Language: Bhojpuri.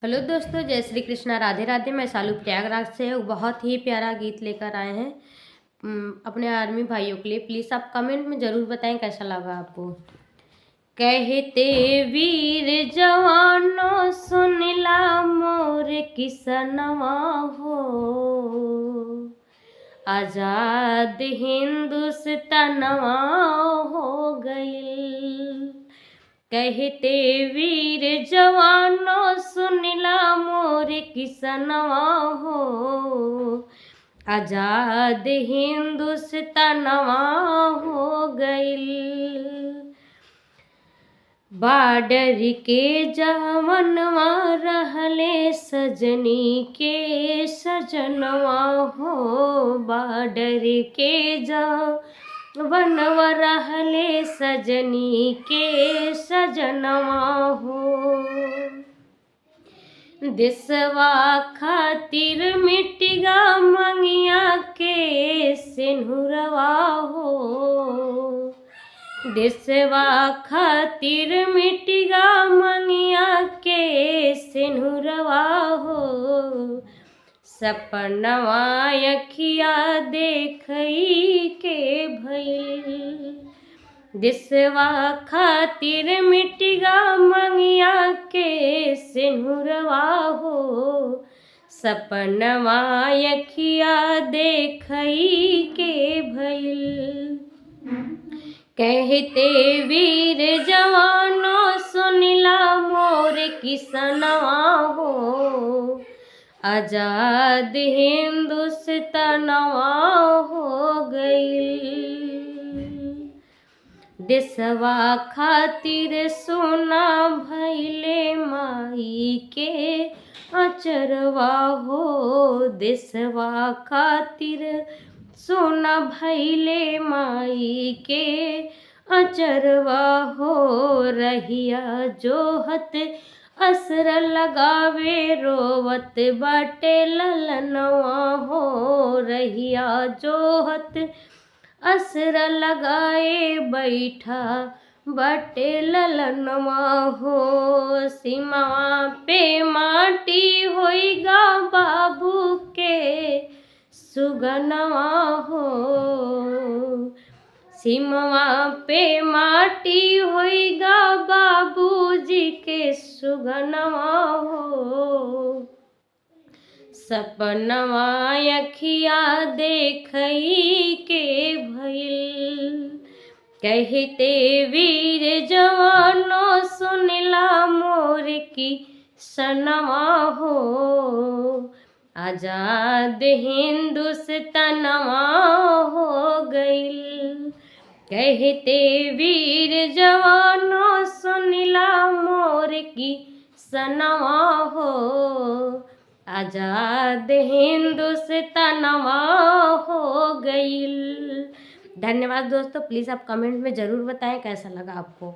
हेलो दोस्तों, जय श्री कृष्णा, राधे राधे। मैं शालू प्रयागराज से बहुत ही प्यारा गीत लेकर आए हैं अपने आर्मी भाइयों के लिए। प्लीज़ आप कमेंट में ज़रूर बताएं कैसा लगा आपको। कहते वीर जवानों सुनला मोर किसनवा हो, आजाद हिंदुस्तानवा हो गइल। कहते वीर जवानों सुनला मोर किसनवा हो, आजाद हिंदुस्तानवा हो गइल। बाडर के जवनवा रहले सजनी के सजनवा हो, बाडर के वनवा रहले सजनी के सजनवा हो। देशवा खातिर मिटिगा मंगिया के सिंदूरवा हो, देशवा खातिर मिटिगा मंगिया के सिंदूरवा हो। सपनवा अखिया देखई के भइल, देशवा खातिर मिटिगा मंगिया के सिंदूरवा हो। सपनवा अखिया देखई के भइल। कहते वीर जवानों सुनला मोर किसनवा हो, आजाद हिंदुस्तानवा हो गइल। देशवा खातिर सोना भइले माई के अचरवा हो, देशवा खातिर सोना भइले माई के अचरवा हो। रहिया जोहत असर लगावे रोवत बाटे ललनवा हो, रहिया जोहत असर लगाए बैठा बाटे ललनवा हो। सीमावा पे माटी होइगा बाबू के सुगनवा हो, सीमवा पे माटी होइगा बाबूजी के सुगनवा हो। सपनवा अखिया देखई के भइल। कहते वीर जवानों सुनला मोर किसनवा हो, आजाद हिंदुस्तानवा हो गइल। कहते वीर जवानों सुनला मोर किसनवा हो, आजाद हिंदुस्तानवा हो गइल। धन्यवाद दोस्तों। प्लीज़ आप कमेंट में ज़रूर बताएं कैसा लगा आपको।